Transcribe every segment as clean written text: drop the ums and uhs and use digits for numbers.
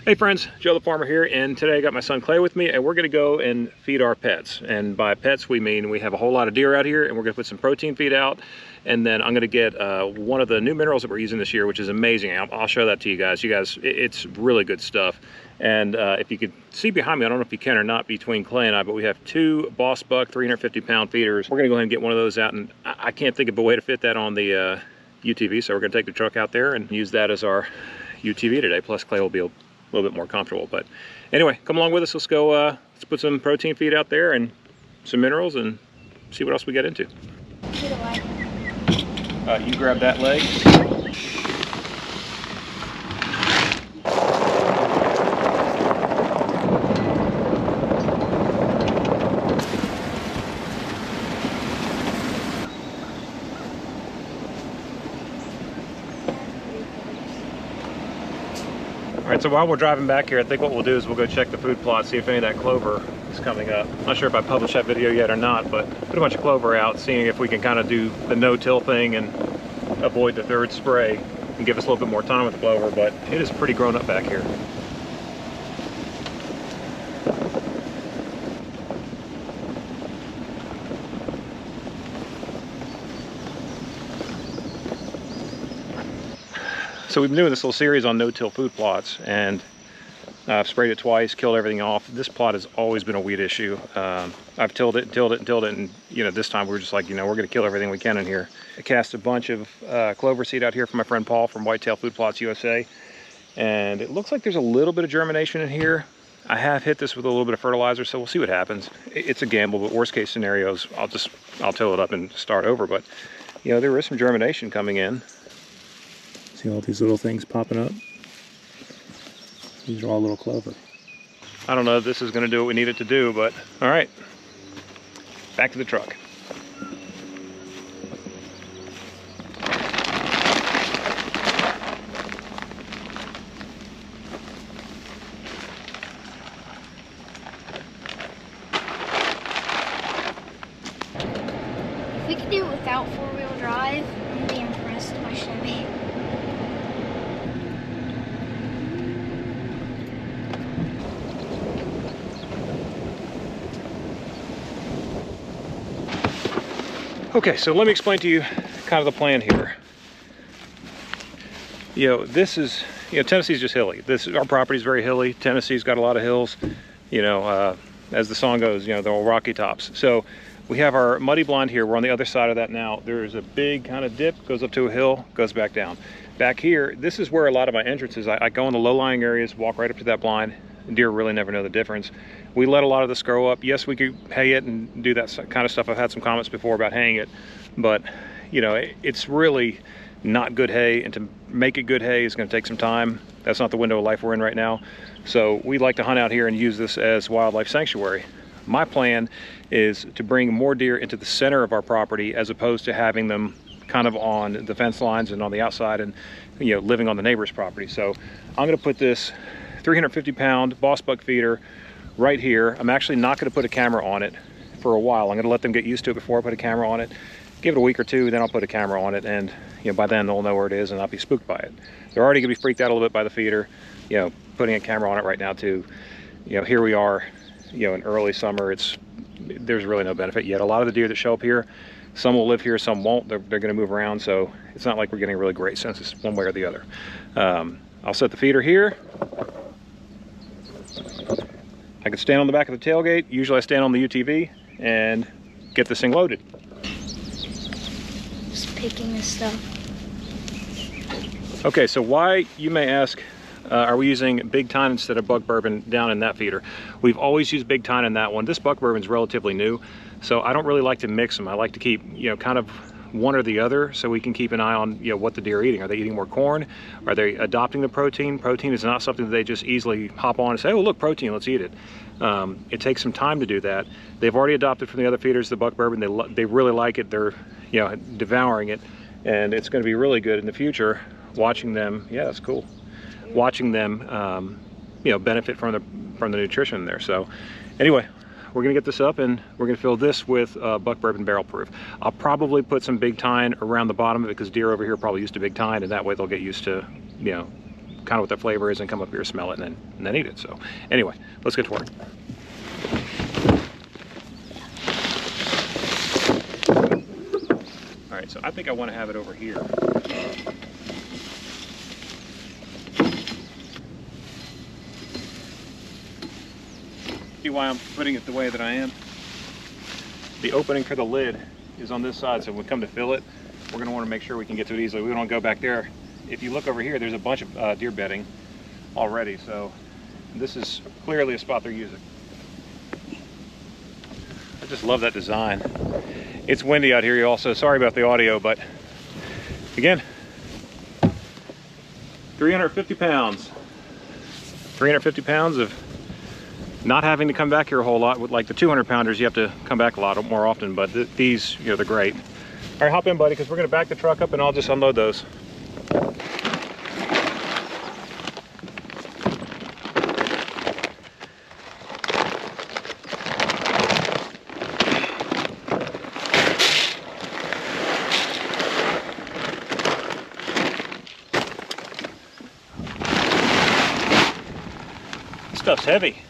Hey friends, Joe the Farmer here, and today I got my son Clay with me, and we're going to go and feed our pets. And by pets we mean we have a whole lot of deer out here, and we're going to put some protein feed out, and then I'm going to get one of the new minerals that we're using this year, which is amazing. I'll show that to you guys. It's really good stuff. And if you could see behind me, I don't know if you can or not, between Clay and I, but we have two Boss Buck 350-pound feeders. We're going to go ahead and get one of those out, and I can't think of a way to fit that on the UTV, so we're going to take the truck out there and use that as our UTV today. Plus Clay will be a little bit more comfortable. But anyway, come along with us. Let's go, let's put some protein feed out there and some minerals and see what else we get into. You grab that leg. All right, so while we're driving back here, I think what we'll do is we'll go check the food plot, see if any of that clover is coming up. Not sure if I published that video yet or not, but put a bunch of clover out, seeing if we can kind of do the no-till thing and avoid the third spray and give us a little bit more time with the clover, but it is pretty grown up back here. So we've been doing this little series on no-till food plots, and I've sprayed it twice, killed everything off. This plot has always been a weed issue. I've tilled it, and this time we were just like, we're gonna kill everything we can in here. I cast a bunch of clover seed out here from my friend Paul from Whitetail Food Plots USA, and it looks like there's a little bit of germination in here. I have hit this with a little bit of fertilizer, so we'll see what happens. It's a gamble, but worst case scenarios, I'll till it up and start over. But there is some germination coming in. See all these little things popping up? These are all little clover. I don't know if this is going to do what we need it to do, but all right, back to the truck. If we could do it without four-wheel drive, I'm be impressed by Chevy. Okay, so let me explain to you kind of the plan here. This is, Tennessee's just hilly. Our property's very hilly. Tennessee's got a lot of hills, as the song goes, they're all rocky tops. So we have our muddy blind here. We're on the other side of that now. There's a big kind of dip, goes up to a hill, goes back down. Back here, this is where a lot of my entrances, I go in the low-lying areas, walk right up to that blind. Deer really never know the difference. We let a lot of this grow up. Yes, we could hay it and do that kind of stuff. I've had some comments before about haying it, but it's really not good hay, and to make it good hay is going to take some time. That's not the window of life we're in right now. So we like to hunt out here and use this as wildlife sanctuary. My plan is to bring more deer into the center of our property as opposed to having them kind of on the fence lines and on the outside and living on the neighbor's property. So I'm going to put this 350-pound Boss Buck feeder right here. I'm actually not going to put a camera on it for a while. I'm going to let them get used to it before I put a camera on it. Give it a week or two, then I'll put a camera on it, and by then they'll know where it is and not be spooked by it. They're already going to be freaked out a little bit by the feeder. Putting a camera on it right now too. Here we are, in early summer. There's really no benefit yet. A lot of the deer that show up here, some will live here, some won't. They're going to move around, so it's not like we're getting a really great census one way or the other. I'll set the feeder here. I could stand on the back of the tailgate. Usually I stand on the UTV and get this thing loaded. Just picking this stuff. Okay, so why, you may ask, are we using Big Tine instead of Buck Bourbon down in that feeder? We've always used Big Tine in that one. This Buck Bourbon is relatively new, so I don't really like to mix them. I like to keep, kind of one or the other, so we can keep an eye on what the deer are eating. Are they eating more corn? Are they adopting the protein? Protein is not something that they just easily hop on and say, oh look, protein, let's eat it. It takes some time to do that. They've already adopted from the other feeders the Buck Bourbon. They really like it. They're devouring it, and it's going to be really good in the future watching them. Yeah, that's cool. Watching them benefit from the nutrition there. So anyway, we're gonna get this up and we're gonna fill this with Buck Bourbon barrel proof. I'll probably put some Big Tine around the bottom of it because deer over here probably used to Big Tine, and that way they'll get used to kind of what that flavor is and come up here, smell it, and then eat it. So anyway, let's get to work. All right, so I think I want to have it over here. See why I'm putting it the way that I am? The opening for the lid is on this side, so when we come to fill it, we're going to want to make sure we can get to it easily. We don't want to go back there. If you look over here, there's a bunch of deer bedding already, so this is clearly a spot they're using. I just love that design. It's windy out here, also. Sorry about the audio, but again, 350 pounds. 350 pounds of not having to come back here a whole lot. With like the 200 pounders, you have to come back a lot more often, but these, you know, they're great. All right, hop in, buddy, because we're going to back the truck up and I'll just unload those. This stuff's heavy.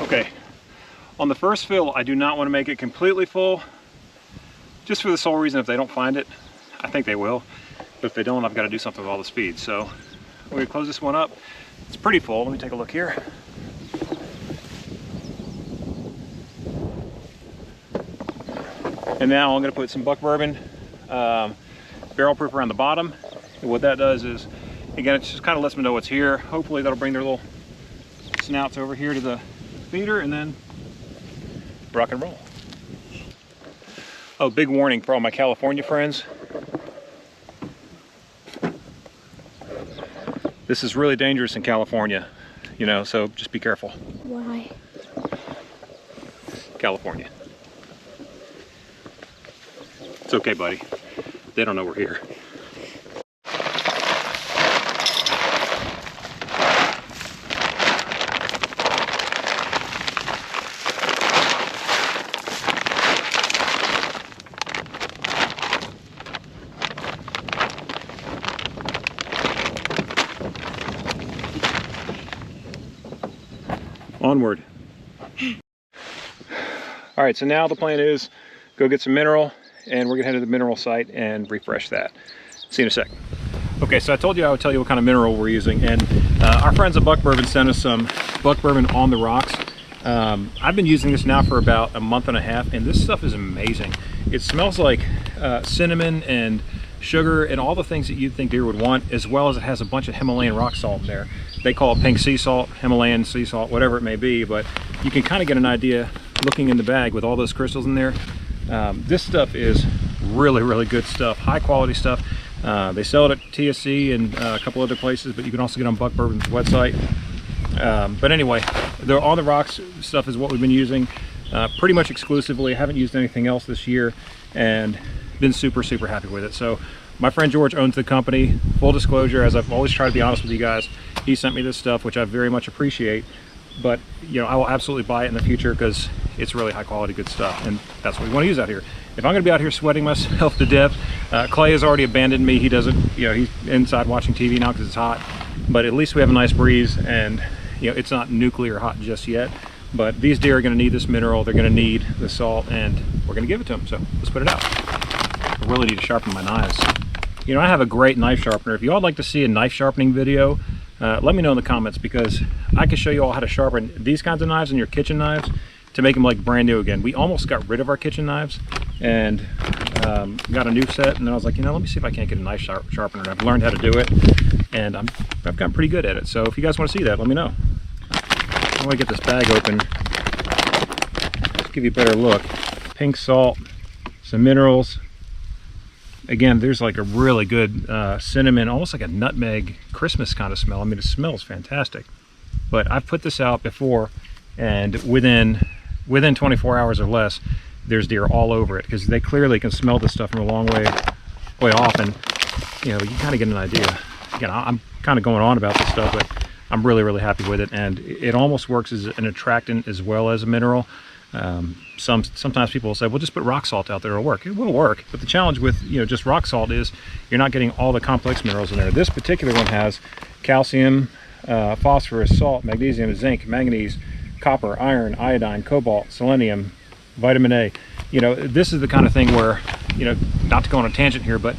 Okay, on the first fill, I do not want to make it completely full, just for the sole reason if they don't find it, I think they will, but if they don't, I've got to do something with all the speed. So we're going to close this one up. It's pretty full. Let me take a look here. And now I'm going to put some Buck Bourbon barrel proof around the bottom. And what that does is, again, it just kind of lets me know what's here. Hopefully that'll bring their little snouts over here to the feeder, and then rock and roll. Oh, big warning for all my California friends. This is really dangerous in California, you know, so just be careful. Why? California. It's okay, buddy. They don't know we're here. Onward. All right, so now the plan is go get some mineral, and we're gonna head to the mineral site and refresh that. See you in a sec. Okay, so I told you I would tell you what kind of mineral we're using, and our friends at Buck Bourbon sent us some Buck Bourbon on the rocks. I've been using this now for about a month and a half, and this stuff is amazing. It smells like cinnamon and sugar and all the things that you'd think deer would want, as well as it has a bunch of Himalayan rock salt in there. They call it pink sea salt, Himalayan sea salt, whatever it may be, but you can kind of get an idea looking in the bag with all those crystals in there. This stuff is really, really good stuff, high quality stuff. They sell it at TSC and a couple other places, but you can also get on Buck Bourbon's website. But anyway, the on the rocks stuff is what we've been using pretty much exclusively. I haven't used anything else this year and been super, super happy with it. So my friend George owns the company. Full disclosure, as I've always tried to be honest with you guys, he sent me this stuff, which I very much appreciate. But you know, I will absolutely buy it in the future because it's really high quality, good stuff, and that's what we want to use out here. If I'm going to be out here sweating myself to death, Clay has already abandoned me. He doesn't, you know, he's inside watching TV now because it's hot. But at least we have a nice breeze, and you know, it's not nuclear hot just yet. But these deer are going to need this mineral. They're going to need the salt, and we're going to give it to them. So let's put it out. I really need to sharpen my knives. You know, I have a great knife sharpener. If you all like to see a knife sharpening video, let me know in the comments, because I can show you all how to sharpen these kinds of knives and your kitchen knives to make them like brand new again. We almost got rid of our kitchen knives and got a new set, and then I was like, you know, let me see if I can't get a knife sharpener. I've learned how to do it, and I've gotten pretty good at it. So if you guys want to see that, let me know. I want to get this bag open, just give you a better look. Pink salt, some minerals. Again, there's like a really good cinnamon, almost like a nutmeg Christmas kind of smell. I mean, it smells fantastic. But I've put this out before, and within 24 hours or less, there's deer all over it, because they clearly can smell this stuff from a long way off, and you know, you kind of get an idea. Again, I'm kind of going on about this stuff, but I'm really, really happy with it. And it almost works as an attractant as well as a mineral. Sometimes people will say, well, just put rock salt out there, it'll work. It will work, but the challenge with just rock salt is you're not getting all the complex minerals in there. This particular one has calcium, phosphorus, salt, magnesium, zinc, manganese, copper, iron, iodine, cobalt, selenium, vitamin A. This is the kind of thing where, not to go on a tangent here, but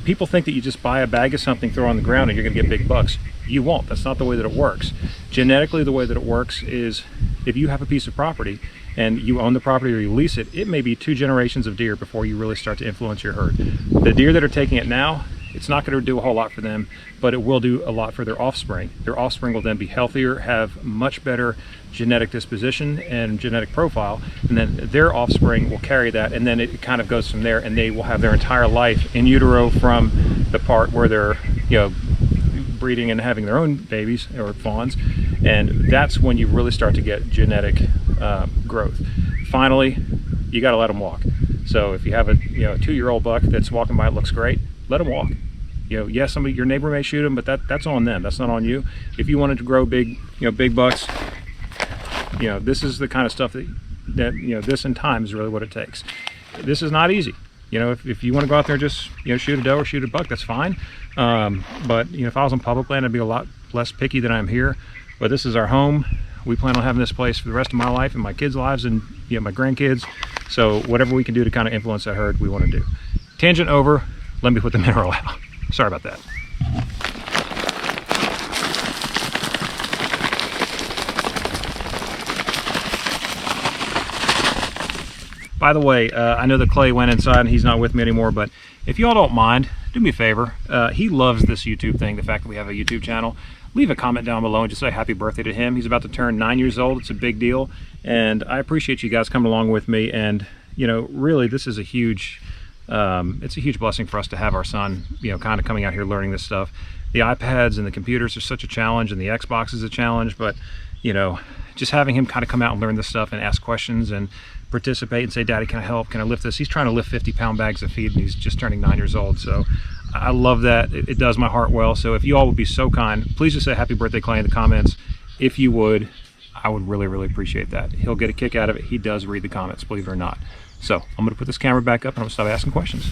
people think that you just buy a bag of something, throw it on the ground, and you're going to get big bucks. You won't. That's not the way that it works. Genetically, the way that it works is if you have a piece of property and you own the property or you lease it, it may be 2 generations of deer before you really start to influence your herd. The deer that are taking it now, it's not going to do a whole lot for them, but it will do a lot for their offspring. Their offspring will then be healthier, have much better genetic disposition and genetic profile, and then their offspring will carry that, and then it kind of goes from there, and they will have their entire life in utero from the part where they're breeding and having their own babies or fawns, and that's when you really start to get genetic growth. Finally, you got to let them walk. So if you have a 2-year-old buck that's walking by, it looks great, let him walk. Yes, your neighbor may shoot him, but that's on them. That's not on you. If you wanted to grow big, big bucks, this is the kind of stuff that this in time is really what it takes. This is not easy. If you want to go out there and just shoot a doe or shoot a buck, that's fine. But if I was on public land, I'd be a lot less picky than I am here. But this is our home. We plan on having this place for the rest of my life and my kids' lives and my grandkids. So whatever we can do to kind of influence that herd, we want to do. Tangent over. Let me put the mineral out. Sorry about that. By the way, I know that Clay went inside and he's not with me anymore, but if y'all don't mind, do me a favor. He loves this YouTube thing, the fact that we have a YouTube channel. Leave a comment down below and just say happy birthday to him. He's about to turn 9 years old. It's a big deal. And I appreciate you guys coming along with me. And, really, this is a huge, it's a huge blessing for us to have our son, kind of coming out here learning this stuff. The iPads and the computers are such a challenge, and the Xbox is a challenge, but, just having him kind of come out and learn this stuff and ask questions and participate and say, Daddy, can I help? Can I lift this? He's trying to lift 50-pound bags of feed, and he's just turning 9 years old. So I love that. It does my heart well. So if you all would be so kind, please just say happy birthday, Clay, in the comments. If you would, I would really, really appreciate that. He'll get a kick out of it. He does read the comments, believe it or not. So I'm going to put this camera back up and I'm going to stop asking questions.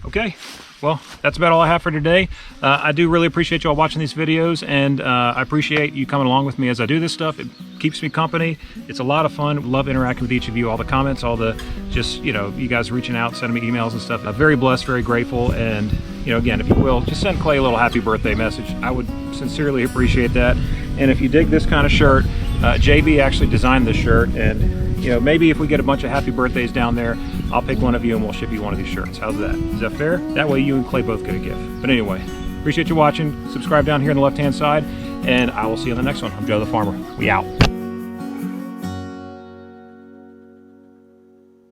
Okay. Well, that's about all I have for today. I do really appreciate you all watching these videos, and I appreciate you coming along with me as I do this stuff. It keeps me company. It's a lot of fun. Love interacting with each of you, all the comments, all the you guys reaching out, sending me emails and stuff. I'm very blessed, very grateful, and again, if you will, just send Clay a little happy birthday message. I would sincerely appreciate that. And if you dig this kind of shirt, JB actually designed this shirt, and maybe if we get a bunch of happy birthdays down there, I'll pick one of you and we'll ship you one of these shirts. How's that? Is that fair? That way you and Clay both get a gift. But anyway, appreciate you watching. Subscribe down here on the left-hand side, and I will see you on the next one. I'm Joe the Farmer. We out.